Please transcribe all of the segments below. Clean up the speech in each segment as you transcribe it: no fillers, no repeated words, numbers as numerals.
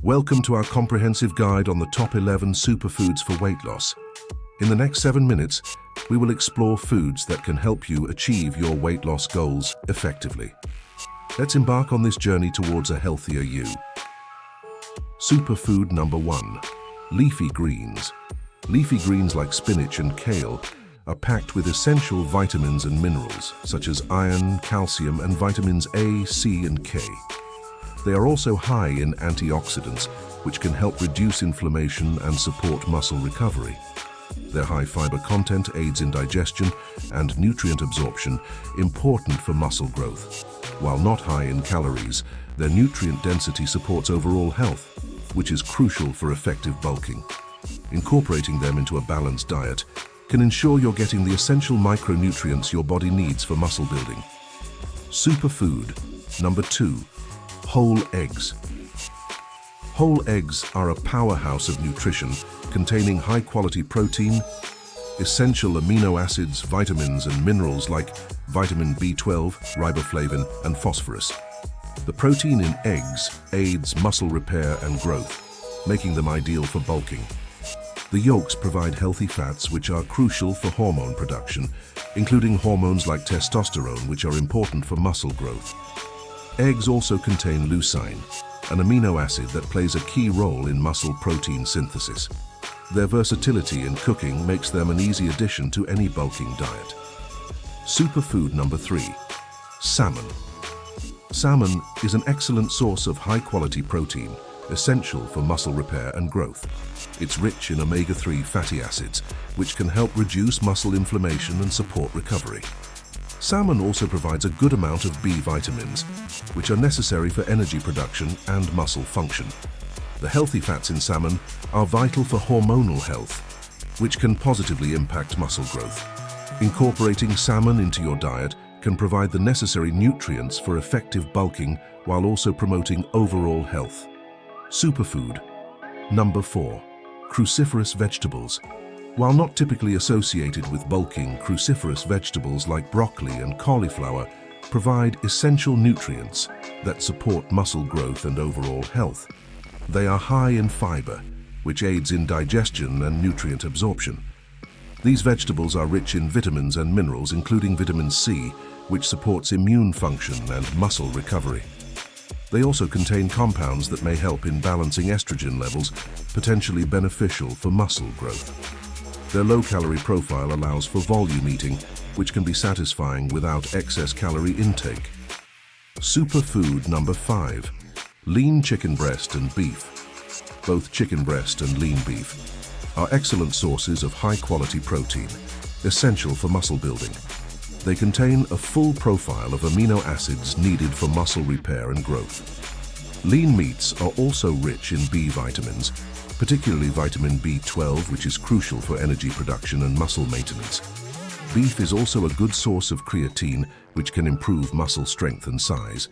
Welcome to our comprehensive guide on the top 11 superfoods for weight loss. In the next 7 minutes, we will explore foods that can help you achieve your weight loss goals effectively. Let's embark on this journey towards a healthier you. Superfood number 1. Leafy greens. Leafy greens like spinach and kale are packed with essential vitamins and minerals, such as iron, calcium, and vitamins A, C, and K. They are also high in antioxidants, which can help reduce inflammation and support muscle recovery. Their high fiber content aids in digestion and nutrient absorption, important for muscle growth. While not high in calories, their nutrient density supports overall health, which is crucial for effective bulking. Incorporating them into a balanced diet can ensure you're getting the essential micronutrients your body needs for muscle building. Superfood number 2. Whole eggs. Whole eggs are a powerhouse of nutrition containing high-quality protein, essential amino acids, vitamins, and minerals like vitamin B12, riboflavin, and phosphorus. The protein in eggs aids muscle repair and growth, making them ideal for bulking. The yolks provide healthy fats which are crucial for hormone production, including hormones like testosterone, which are important for muscle growth. Eggs also contain leucine, an amino acid that plays a key role in muscle protein synthesis. Their versatility in cooking makes them an easy addition to any bulking diet. Superfood number 3. Salmon. Salmon is an excellent source of high-quality protein, essential for muscle repair and growth. It's rich in omega-3 fatty acids, which can help reduce muscle inflammation and support recovery. Salmon also provides a good amount of B vitamins, which are necessary for energy production and muscle function. The healthy fats in salmon are vital for hormonal health, which can positively impact muscle growth. Incorporating salmon into your diet can provide the necessary nutrients for effective bulking while also promoting overall health. Superfood number 4. Cruciferous vegetables. While not typically associated with bulking, cruciferous vegetables like broccoli and cauliflower provide essential nutrients that support muscle growth and overall health. They are high in fiber, which aids in digestion and nutrient absorption. These vegetables are rich in vitamins and minerals, including vitamin C, which supports immune function and muscle recovery. They also contain compounds that may help in balancing estrogen levels, potentially beneficial for muscle growth. Their low-calorie profile allows for volume eating, which can be satisfying without excess calorie intake. Superfood number 5. Lean chicken breast and beef. Both chicken breast and lean beef are excellent sources of high-quality protein, essential for muscle building. They contain a full profile of amino acids needed for muscle repair and growth. Lean meats are also rich in B vitamins, particularly vitamin B12, which is crucial for energy production and muscle maintenance. Beef is also a good source of creatine, which can improve muscle strength and size.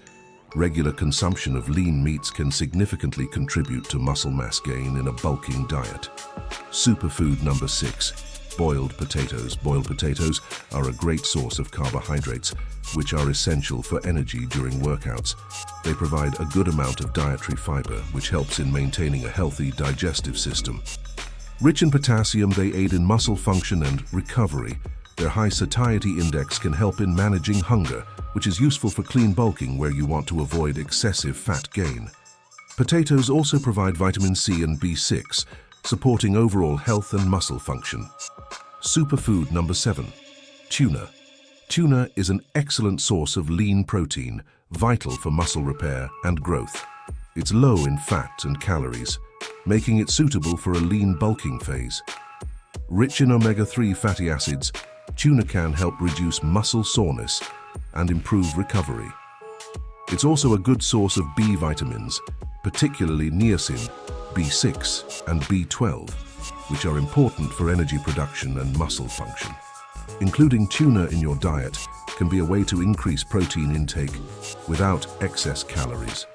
Regular consumption of lean meats can significantly contribute to muscle mass gain in a bulking diet. Superfood number 6. Boiled potatoes. Boiled potatoes are a great source of carbohydrates, which are essential for energy during workouts. They provide a good amount of dietary fiber, which helps in maintaining a healthy digestive system. Rich in potassium, they aid in muscle function and recovery. Their high satiety index can help in managing hunger, which is useful for clean bulking where you want to avoid excessive fat gain. Potatoes also provide vitamin C and B6, supporting overall health and muscle function. Superfood number 7. Tuna. Tuna is an excellent source of lean protein, vital for muscle repair and growth. It's low in fat and calories, making it suitable for a lean bulking phase. Rich in omega-3 fatty acids, tuna can help reduce muscle soreness and improve recovery. It's also a good source of B vitamins, particularly niacin, B6, and B12, which are important for energy production and muscle function. Including tuna in your diet can be a way to increase protein intake without excess calories.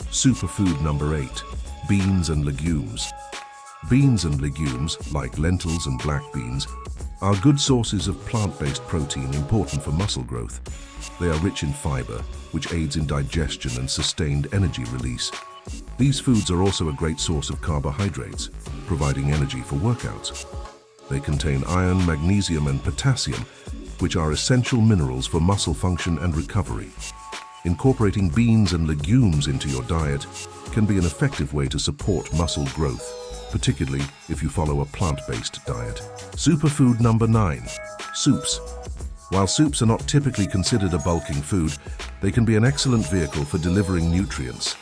Superfood number 8. Beans and legumes. Beans and legumes, like lentils and black beans, are good sources of plant-based protein important for muscle growth. They are rich in fiber, which aids in digestion and sustained energy release. These foods are also a great source of carbohydrates, providing energy for workouts. They contain iron, magnesium, and potassium, which are essential minerals for muscle function and recovery. Incorporating beans and legumes into your diet can be an effective way to support muscle growth, particularly if you follow a plant-based diet. Superfood number 9, soups. While soups are not typically considered a bulking food, they can be an excellent vehicle for delivering nutrients.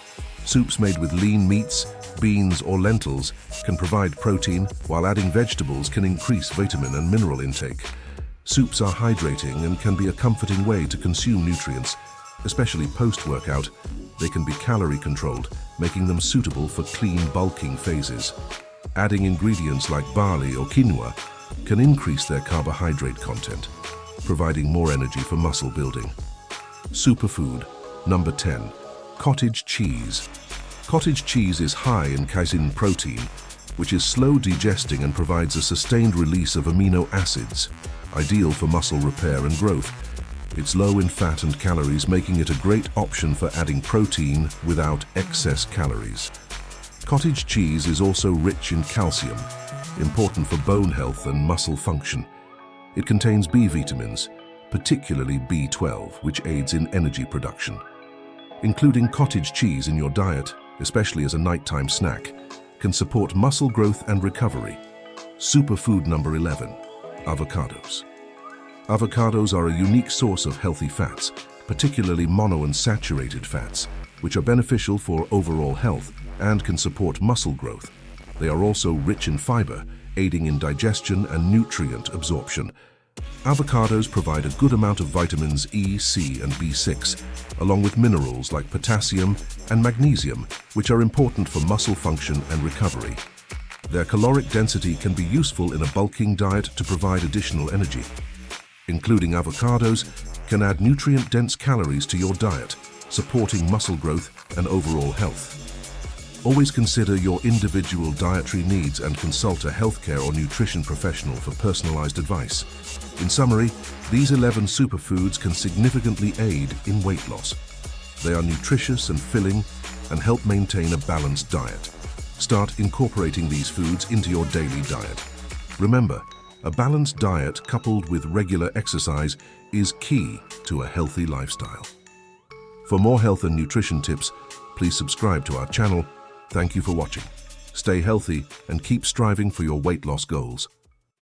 Soups made with lean meats, beans, or lentils can provide protein, while adding vegetables can increase vitamin and mineral intake. Soups are hydrating and can be a comforting way to consume nutrients, especially post-workout. They can be calorie-controlled, making them suitable for clean bulking phases. Adding ingredients like barley or quinoa can increase their carbohydrate content, providing more energy for muscle building. Superfood number 10, cottage cheese. Cottage cheese is high in casein protein, which is slow digesting and provides a sustained release of amino acids, ideal for muscle repair and growth. It's low in fat and calories, making it a great option for adding protein without excess calories. Cottage cheese is also rich in calcium, important for bone health and muscle function. It contains B vitamins, particularly B12, which aids in energy production. Including cottage cheese in your diet, especially as a nighttime snack, can support muscle growth and recovery. Superfood number 11, avocados. Avocados are a unique source of healthy fats, particularly monounsaturated fats, which are beneficial for overall health and can support muscle growth. They are also rich in fiber, aiding in digestion and nutrient absorption. Avocados provide a good amount of vitamins E, C, and B6, along with minerals like potassium and magnesium, which are important for muscle function and recovery. Their caloric density can be useful in a bulking diet to provide additional energy. Including avocados can add nutrient-dense calories to your diet, supporting muscle growth and overall health. Always consider your individual dietary needs and consult a healthcare or nutrition professional for personalized advice. In summary, these 11 superfoods can significantly aid in weight loss. They are nutritious and filling and help maintain a balanced diet. Start incorporating these foods into your daily diet. Remember, a balanced diet coupled with regular exercise is key to a healthy lifestyle. For more health and nutrition tips, please subscribe to our channel. Thank you for watching. Stay healthy and keep striving for your weight loss goals.